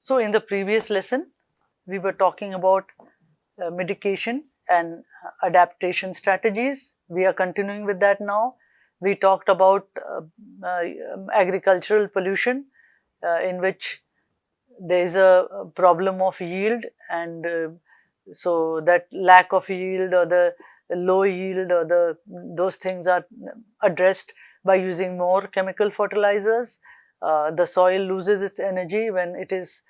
So in the previous lesson, we were talking about mitigation and adaptation strategies. We are continuing with that now. We talked about agricultural pollution, in which there is a problem of yield, and so that lack of yield or the low yield or those things are addressed by using more chemical fertilizers. The soil loses its energy when it is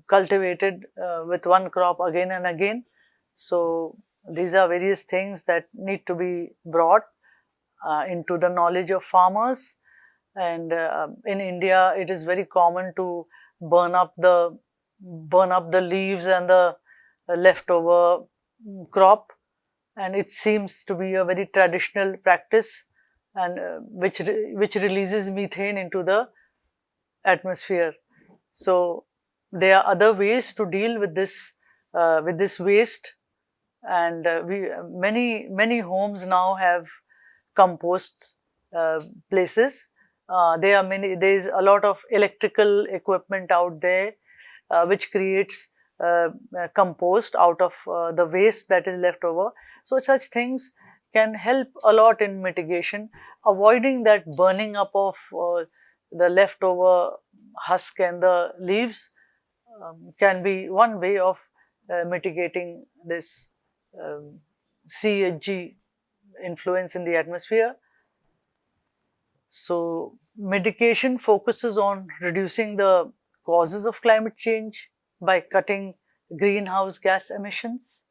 cultivated with one crop again and again. So these are various things that need to be brought into the knowledge of farmers. And in India, it is very common to burn up the leaves and the leftover crop, and it seems to be a very traditional practice, and which releases methane into the atmosphere. So there are other ways to deal with this waste, and many homes now have compost places. There is a lot of electrical equipment out there which creates compost out of the waste that is left over. So such things can help a lot in mitigation. Avoiding that burning up of the leftover husk and the leaves can be one way of mitigating this CHG influence in the atmosphere. So mitigation focuses on reducing the causes of climate change by cutting greenhouse gas emissions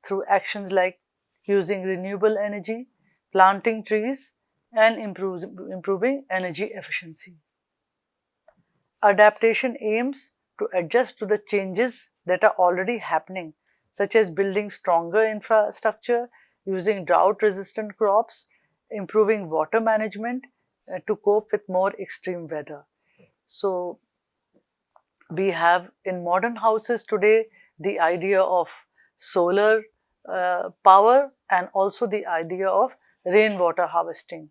through actions like using renewable energy, planting trees, and improving energy efficiency. Adaptation aims to adjust to the changes that are already happening, such as building stronger infrastructure, using drought-resistant crops, improving water management to cope with more extreme weather. So we have in modern houses today the idea of solar power and also the idea of rainwater harvesting.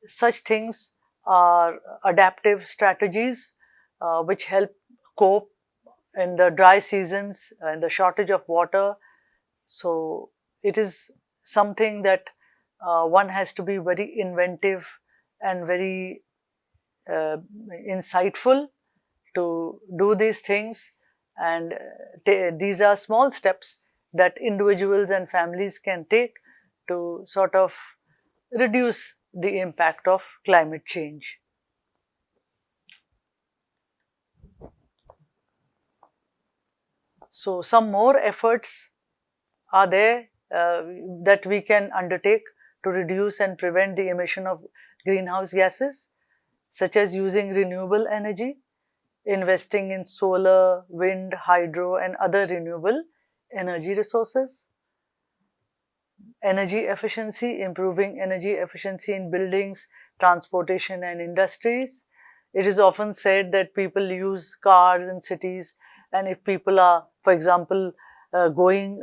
Such things are adaptive strategies which help cope in the dry seasons and the shortage of water. So it is something that one has to be very inventive and very insightful to do these things, and these are small steps that individuals and families can take to sort of reduce the impact of climate change. So some more efforts are there that we can undertake to reduce and prevent the emission of greenhouse gases, such as using renewable energy, investing in solar, wind, hydro, and other renewable energy resources. Energy efficiency, improving energy efficiency in buildings, transportation, and industries. It is often said that people use cars in cities, and if people are, for example, going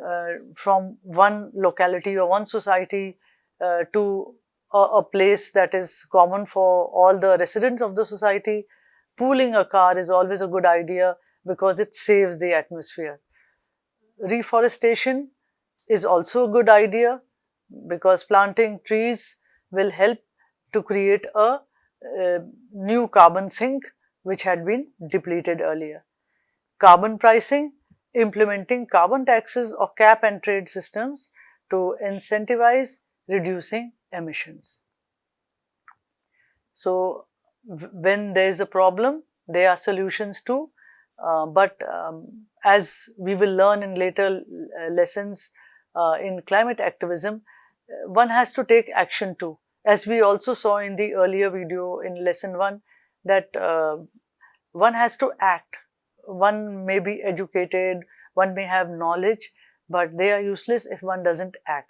from one locality or one society to a place that is common for all the residents of the society, pooling a car is always a good idea because it saves the atmosphere. Reforestation is also a good idea because planting trees will help to create a new carbon sink which had been depleted earlier. Carbon pricing, implementing carbon taxes or cap and trade systems to incentivize reducing emissions. So when there is a problem, there are solutions too, but as we will learn in later lessons in climate activism, one has to take action too. As we also saw in the earlier video in lesson 1, that one has to act. One may be educated, one may have knowledge, but they are useless if one doesn't act.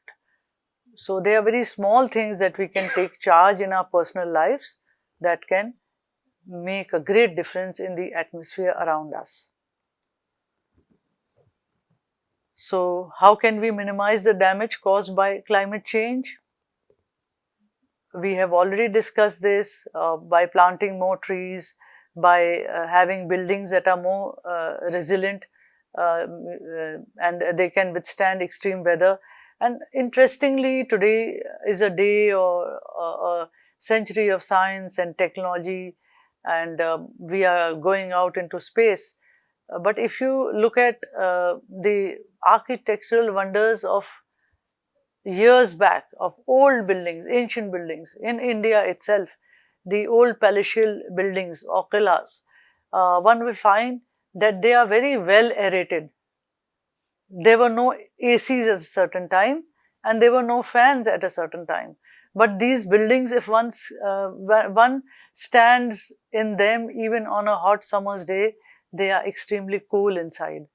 So there are very small things that we can take charge in our personal lives that can make a great difference in the atmosphere around us. So how can we minimize the damage caused by climate change? We have already discussed this by planting more trees, by having buildings that are more resilient, and they can withstand extreme weather. And interestingly, today is a day or a century of science and technology, and we are going out into space. But if you look at the architectural wonders of years back, of old buildings, ancient buildings in India itself, the old palatial buildings or qillas, one will find that they are very well aerated. There were no ACs at a certain time, and there were no fans at a certain time. But these buildings, if one stands in them even on a hot summer's day, they are extremely cool inside.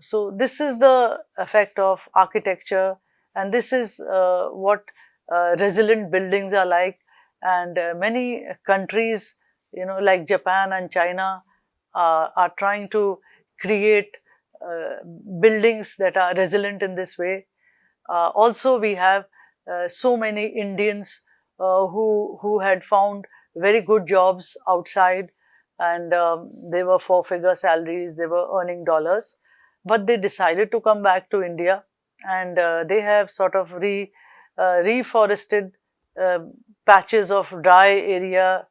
So this is the effect of architecture, and this is what resilient buildings are like. And many countries, like Japan and China, are trying to create buildings that are resilient in this way. Also, we have so many Indians who had found very good jobs outside, and they were four-figure salaries, they were earning dollars, but they decided to come back to India, and they have sort of reforested patches of dry area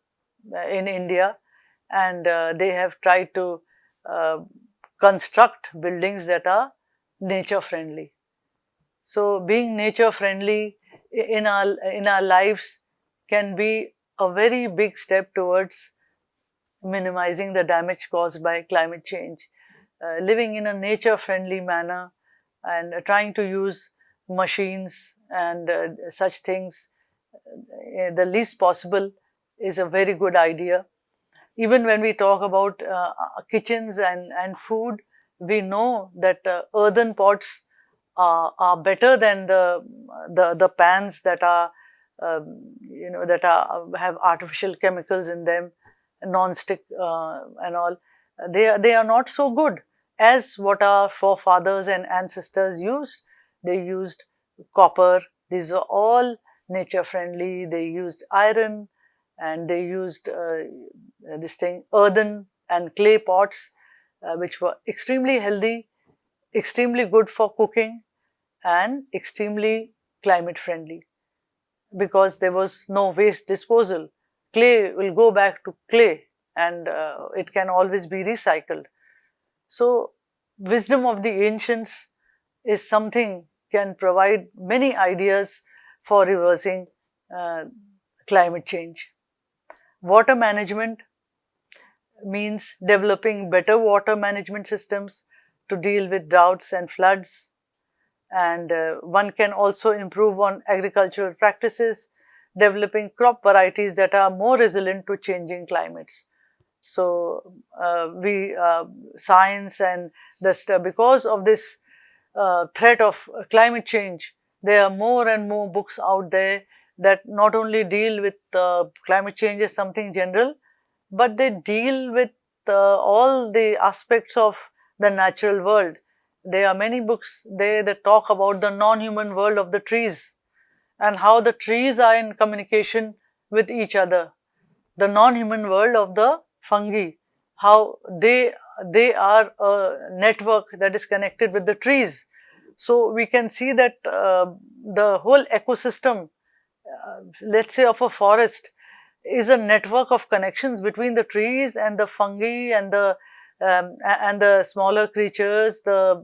in India, and they have tried to construct buildings that are nature friendly. So being nature friendly in our lives can be a very big step towards minimizing the damage caused by climate change. Living in a nature friendly manner and trying to use machines and such things the least possible is a very good idea. Even when we talk about kitchens and food, we know that earthen pots are better than the pans that are have artificial chemicals in them, non-stick and all. They are not so good as what our forefathers and ancestors used. They used copper. These are all nature friendly. They used iron, and they used earthen and clay pots, which were extremely healthy, extremely good for cooking, and extremely climate friendly, because there was no waste disposal. Clay will go back to clay, and it can always be recycled. So wisdom of the ancients is something, can provide many ideas for reversing climate change. Water management means developing better water management systems to deal with droughts and floods. And one can also improve on agricultural practices, developing crop varieties that are more resilient to changing climates. So science and because of this threat of climate change, there are more and more books out there that not only deal with climate change as something general, but they deal with all the aspects of the natural world. There are many books there that talk about the non-human world of the trees and how the trees are in communication with each other. The non-human world of the fungi, how they are a network that is connected with the trees. So we can see that the whole ecosystem, let's say of a forest, is a network of connections between the trees and the fungi and the smaller creatures, the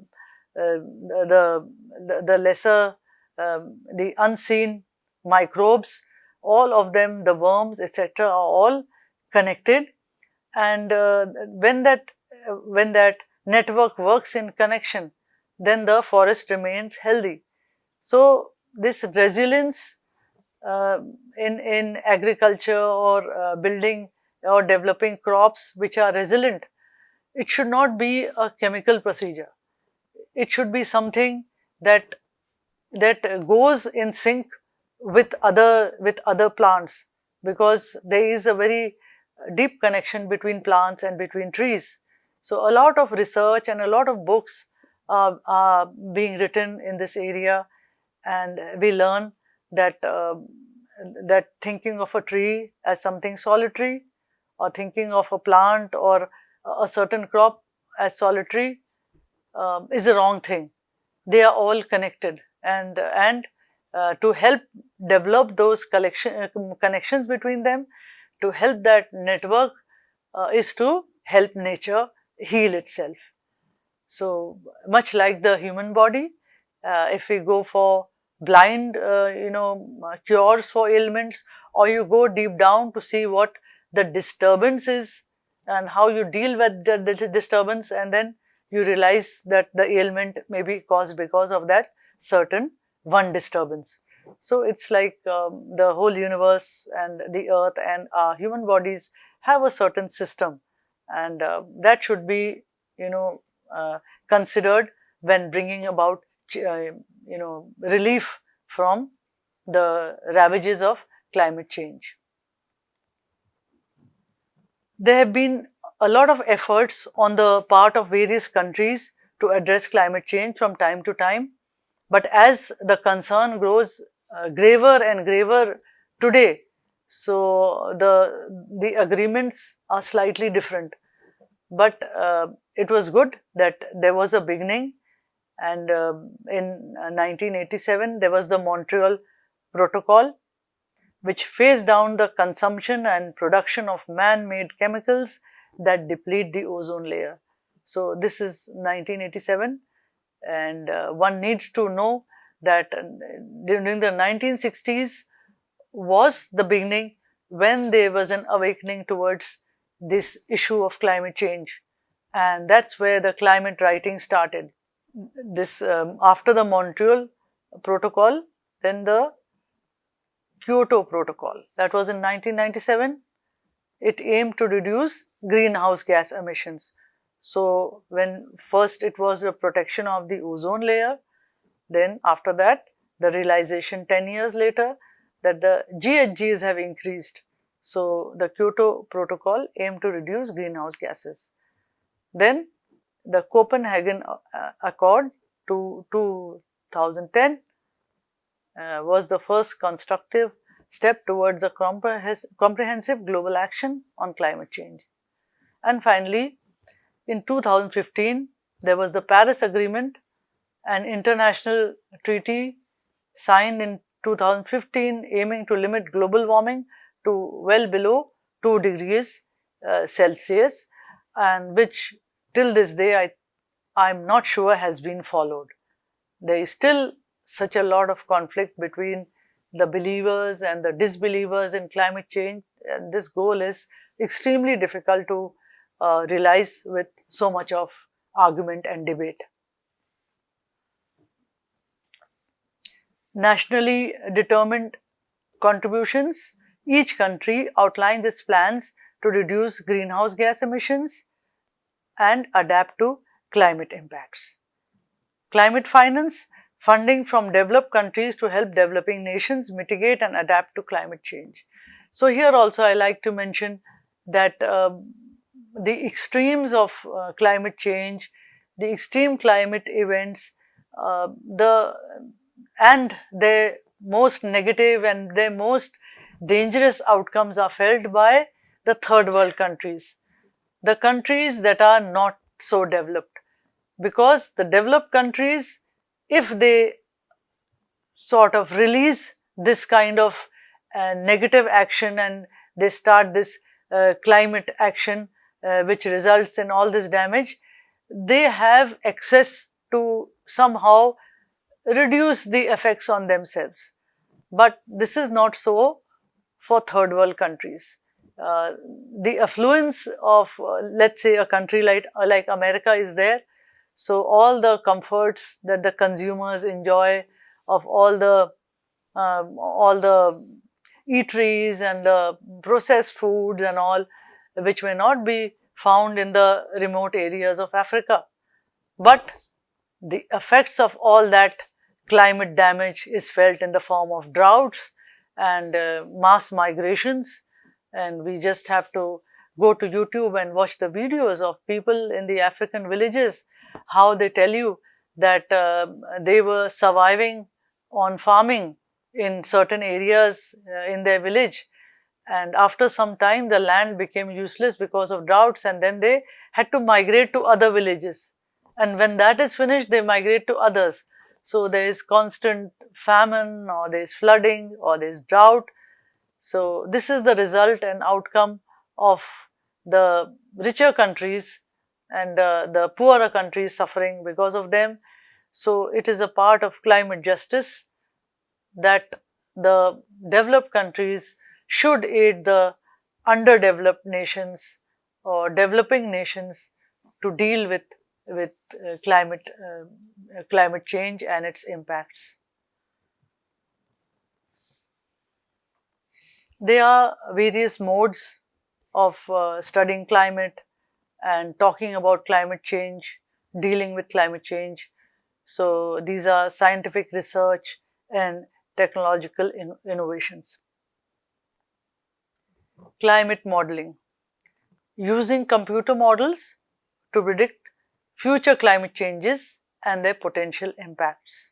lesser, the unseen microbes. All of them, the worms, etc., are all connected. And when that network works in connection, then the forest remains healthy. So this resilience in agriculture or building or developing crops which are resilient, it should not be a chemical procedure. It should be something that goes in sync with other plants, because there is a very deep connection between plants and between trees. So a lot of research and a lot of books are being written in this area, and we learn that that thinking of a tree as something solitary or thinking of a plant or a certain crop as solitary is a wrong thing. They are all connected, and to help develop those connections between them, to help that network, is to help nature heal itself. So much like the human body, if we go for blind, cures for ailments, or you go deep down to see what the disturbance is and how you deal with the disturbance, and then you realize that the ailment may be caused because of that certain one disturbance. So it's like the whole universe and the earth and our human bodies have a certain system, and that should be, considered when bringing about, relief from the ravages of climate change. There have been a lot of efforts on the part of various countries to address climate change from time to time, but as the concern grows graver and graver today, so the agreements are slightly different. But it was good that there was a beginning, and in 1987 there was the Montreal Protocol, which phased down the consumption and production of man-made chemicals that deplete the ozone layer. So this is 1987, and one needs to know that during the 1960s was the beginning when there was an awakening towards this issue of climate change, and that's where the climate writing started. This after the Montreal Protocol, then the Kyoto Protocol, that was in 1997. It aimed to reduce greenhouse gas emissions. So when first it was the protection of the ozone layer, then after that the realization 10 years later that the GHGs have increased. So the Kyoto Protocol aimed to reduce greenhouse gases. Then the Copenhagen Accord to 2010 was the first constructive step towards a comprehensive global action on climate change. And finally, in 2015, there was the Paris Agreement, an international treaty signed in 2015 aiming to limit global warming to well below 2 degrees Celsius, and which till this day I'm not sure has been followed. There is still such a lot of conflict between the believers and the disbelievers in climate change, and this goal is extremely difficult to realize with so much of argument and debate. Nationally determined contributions. Each country outlines its plans to reduce greenhouse gas emissions and adapt to climate impacts. Climate finance, funding from developed countries to help developing nations mitigate and adapt to climate change. So here also I like to mention that the extremes of climate change, the extreme climate events, and their most negative and their most dangerous outcomes are felt by the third world countries, the countries that are not so developed. Because the developed countries, if they sort of release this kind of negative action and they start this climate action which results in all this damage, they have access to somehow reduce the effects on themselves. But this is not so for third world countries. The affluence of, let's say, a country like America is there. So all the comforts that the consumers enjoy of all the eateries and the processed foods and all, which may not be found in the remote areas of Africa. But the effects of all that climate damage is felt in the form of droughts and mass migrations, and we just have to go to YouTube and watch the videos of people in the African villages, how they tell you that they were surviving on farming in certain areas in their village, and after some time the land became useless because of droughts, and then they had to migrate to other villages, and when that is finished they migrate to others. So there is constant famine, or there is flooding, or there is drought. So this is the result and outcome of the richer countries, and the poorer countries suffering because of them. So it is a part of climate justice that the developed countries should aid the underdeveloped nations or developing nations to deal with climate change and its impacts. There are various modes of studying climate and talking about climate change, dealing with climate change. So these are scientific research and technological innovations. Climate modeling. Using computer models to predict future climate changes and their potential impacts.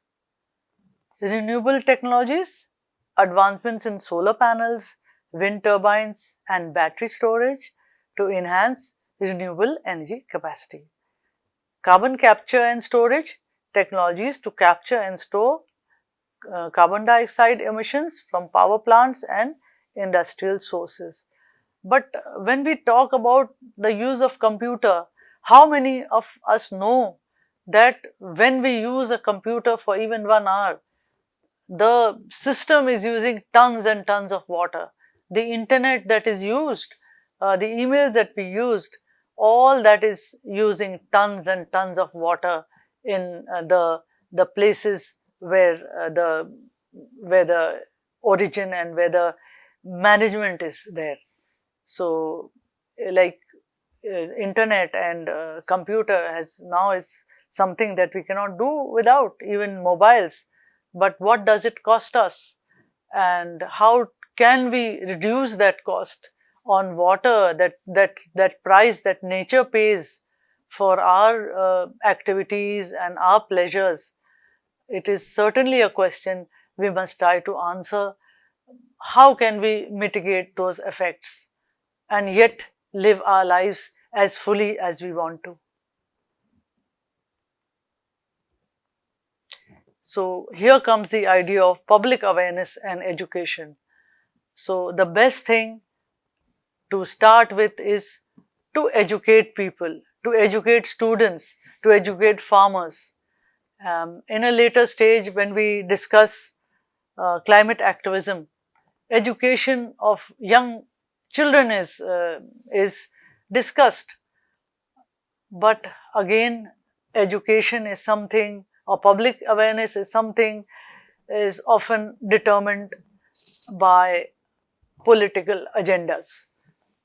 Renewable technologies, advancements in solar panels, wind turbines and battery storage to enhance renewable energy capacity. Carbon capture and storage, technologies to capture and store carbon dioxide emissions from power plants and industrial sources. But when we talk about the use of computer, how many of us know that when we use a computer for even 1 hour, the system is using tons and tons of water. The internet that is used, the emails that we used, all that is using tons and tons of water in the places where the origin and where the management is there. So, like internet and computer has now, it's something that we cannot do without, even mobiles. But what does it cost us, and how can we reduce that cost on water, that price that nature pays for our activities and our pleasures? It is certainly a question we must try to answer. How can we mitigate those effects and yet live our lives as fully as we want to? So here comes the idea of public awareness and education. So the best thing to start with is to educate people, to educate students, to educate farmers. In a later stage, when we discuss climate activism, education of young children is discussed. But again, education is something, or public awareness is something, is often determined by political agendas.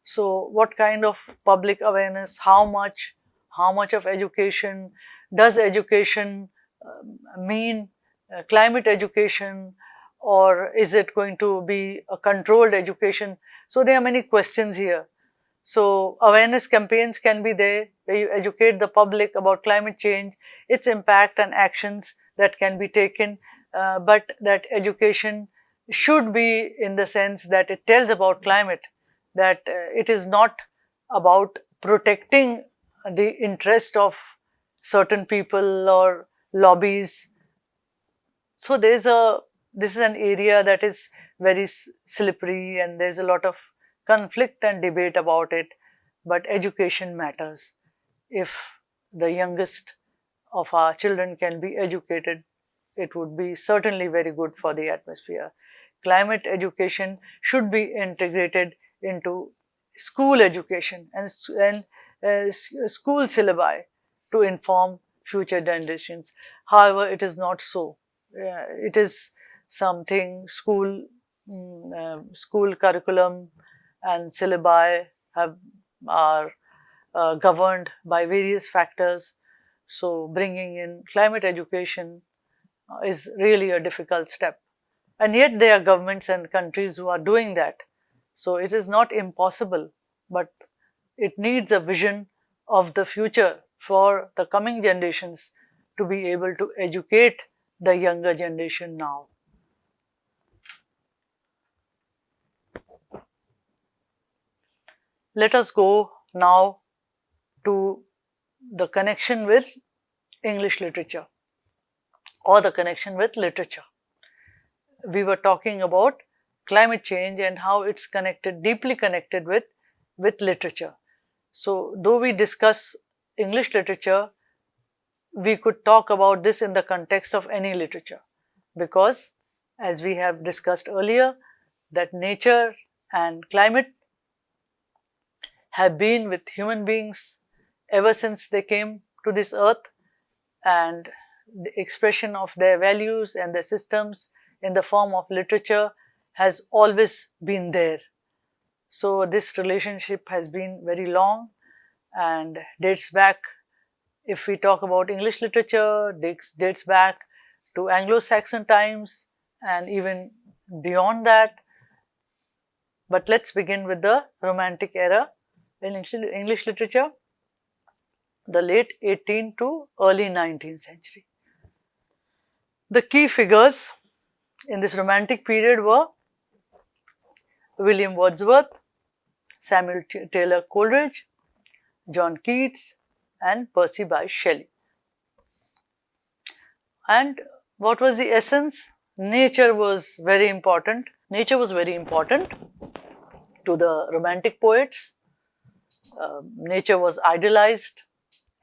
So what kind of public awareness, how much of education, does education mean climate education, or is it going to be a controlled education? So there are many questions here. So awareness campaigns can be there, where you educate the public about climate change, its impact and actions that can be taken, but that education should be in the sense that it tells about climate, that it is not about protecting the interest of certain people or lobbies. So this is an area that is very slippery, and there's a lot of conflict and debate about it, but education matters. If the youngest of our children can be educated, it would be certainly very good for the atmosphere. Climate education should be integrated into school education and school syllabi to inform future generations. However, it is not so. It is something school curriculum and syllabi are governed by various factors. So bringing in climate education is really a difficult step. And yet there are governments and countries who are doing that. So it is not impossible, but it needs a vision of the future for the coming generations to be able to educate the younger generation now. Let us go now to the connection with English literature or the connection with literature. We were talking about climate change and how it's connected, deeply connected with literature. So, though we discuss English literature, we could talk about this in the context of any literature, because as we have discussed earlier, that nature and climate have been with human beings ever since they came to this earth, and the expression of their values and their systems in the form of literature has always been there. So this relationship has been very long and dates back, if we talk about English literature, dates back to Anglo-Saxon times and even beyond that. But let's begin with the Romantic era in English literature, the late 18th to early 19th century. The key figures in this Romantic period were William Wordsworth, Samuel Taylor Coleridge, John Keats, and Percy Bysshe Shelley. And what was the essence? Nature was very important. Nature was very important to the Romantic poets. Nature was idolized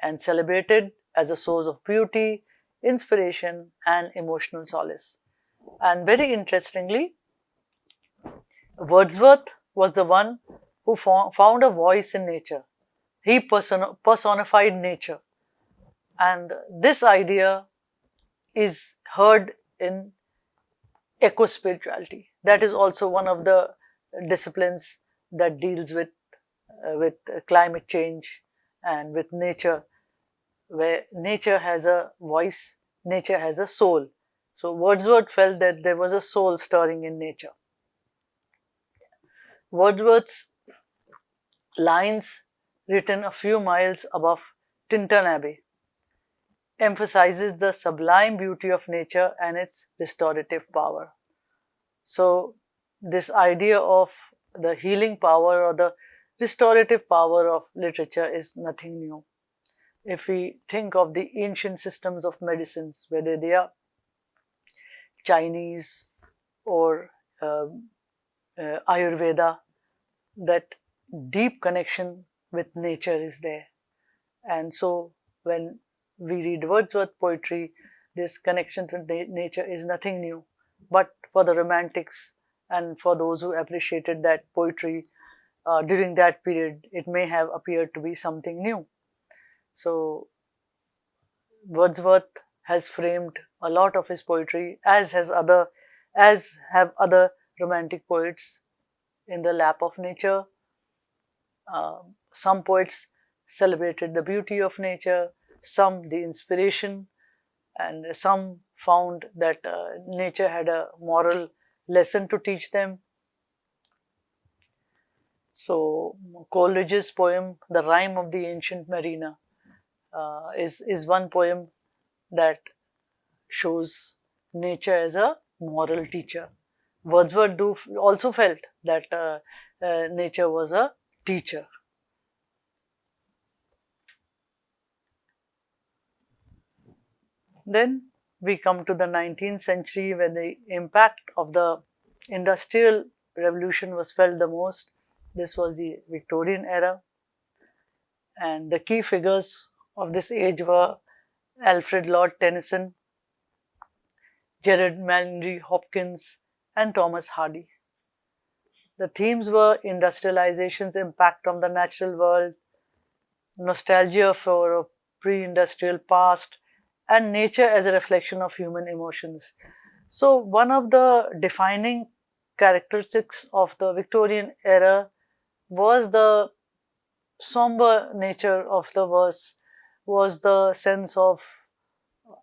and celebrated as a source of beauty, inspiration, and emotional solace. And very interestingly, Wordsworth was the one who found a voice in nature. He personified nature. And this idea is heard in eco-spirituality. That is also one of the disciplines that deals with climate change and with nature, where nature has a voice, nature has a soul. So Wordsworth felt that there was a soul stirring in nature. Wordsworth's lines, written a few miles above Tintern Abbey, emphasizes the sublime beauty of nature and its restorative power. So this idea of the healing power or the restorative power of literature is nothing new. If we think of the ancient systems of medicines, whether they are Chinese or Ayurveda, that deep connection with nature is there. And so when we read Wordsworth poetry, this connection to nature is nothing new. But for the Romantics and for those who appreciated that poetry during that period, it may have appeared to be something new. So Wordsworth has framed a lot of his poetry, as have other Romantic poets, in the lap of nature. Some poets celebrated the beauty of nature, some the inspiration, and some found that nature had a moral lesson to teach them. So Coleridge's poem, The Rime of the Ancient Mariner, is one poem that shows nature as a moral teacher. Wordsworth also felt that nature was a teacher. Then we come to the 19th century, where the impact of the Industrial Revolution was felt the most. This was the Victorian era, and the key figures of this age were Alfred Lord Tennyson, Gerard Manley Hopkins, and Thomas Hardy. The themes were industrialization's impact on the natural world, nostalgia for a pre-industrial past, and nature as a reflection of human emotions. So one of the defining characteristics of the Victorian era was the somber nature of the verse, was the sense of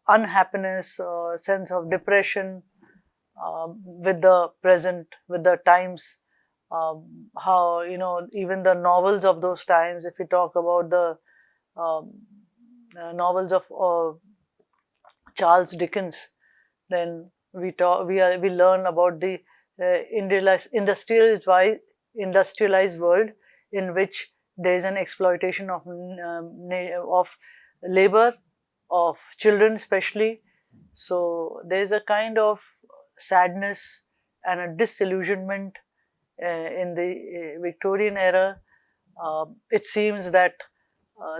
unhappiness, sense of depression with the present, with the times. How, even the novels of those times, if we talk about the novels of Charles Dickens, then we learn about the industrialized world in which there is an exploitation of labor, of children especially. So there is a kind of sadness and a disillusionment in the Victorian era. It seems that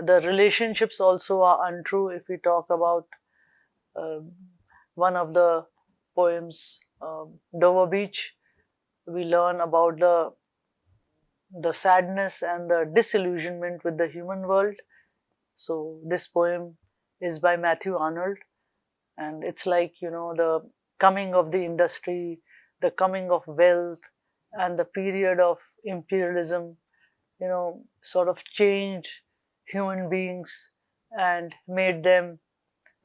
the relationships also are untrue. If we talk about uh, one of the poems, Dover Beach, we learn about the sadness and the disillusionment with the human world. So this poem is by Matthew Arnold, and it's like, the coming of the industry, the coming of wealth, and the period of imperialism, sort of changed human beings and made them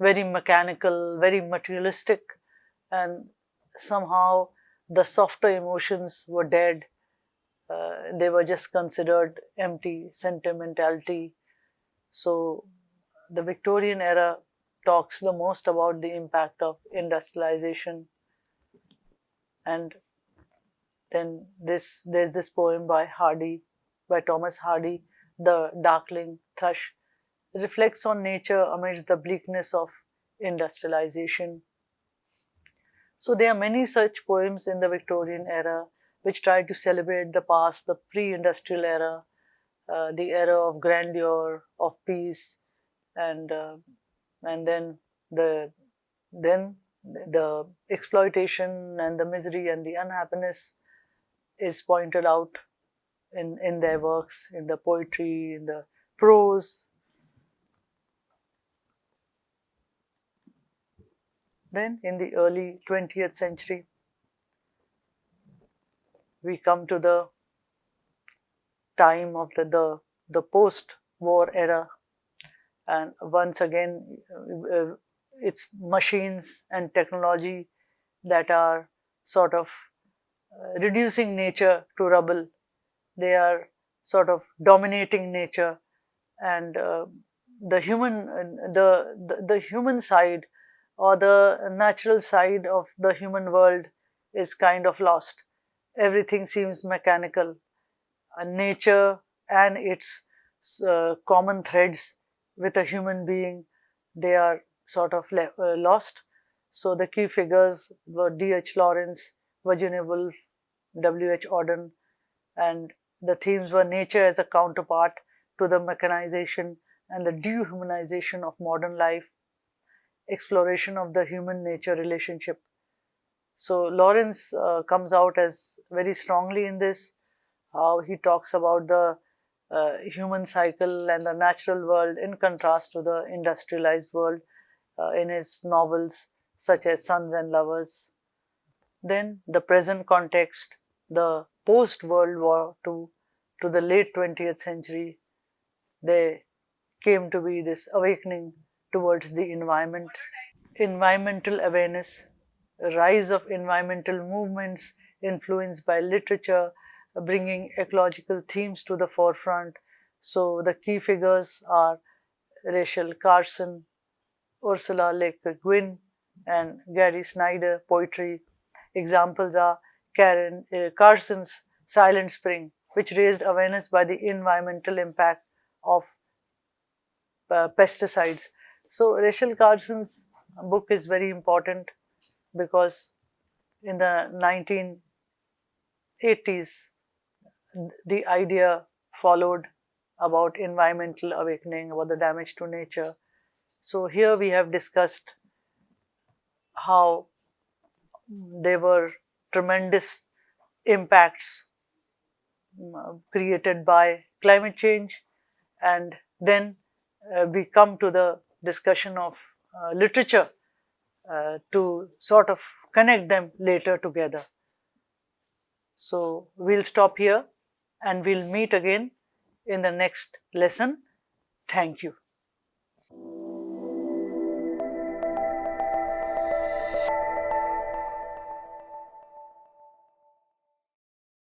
very mechanical, very materialistic, and somehow the softer emotions were dead. They were just considered empty sentimentality. So the Victorian era talks the most about the impact of industrialization. And then there's this poem by Thomas Hardy, The Darkling Thrush. It reflects on nature amidst the bleakness of industrialization. So there are many such poems in the Victorian era which try to celebrate the past, the pre-industrial era, the era of grandeur, of peace, and then the exploitation and the misery and the unhappiness is pointed out in their works, in the poetry, in the prose. Then in the early 20th century, we come to the time of the post-war era, and once again it's machines and technology that are sort of reducing nature to rubble. They are sort of dominating nature, and the human side, or the natural side of the human world, is kind of lost. Everything seems mechanical. Nature and its common threads with a human being, they are sort of lost. So the key figures were D.H. Lawrence, Virginia Woolf, W.H. Auden, and the themes were nature as a counterpart to the mechanization and the dehumanization of modern life, exploration of the human-nature relationship. So Lawrence comes out as very strongly in this, how he talks about the human cycle and the natural world in contrast to the industrialized world in his novels such as Sons and Lovers. Then the present context, the post-World War II to the late 20th century, there came to be this awakening towards the environment, environmental awareness, rise of environmental movements influenced by literature, bringing ecological themes to the forefront. So the key figures are Rachel Carson, Ursula Le Guin, and Gary Snyder. Poetry examples are Carson's Silent Spring, which raised awareness by the environmental impact of pesticides. So Rachel Carson's book is very important because in the 1980s, the idea followed about environmental awakening, about the damage to nature. So here we have discussed how there were tremendous impacts created by climate change, and then we come to the discussion of literature to sort of connect them later together. So we'll stop here and we'll meet again in the next lesson. Thank you.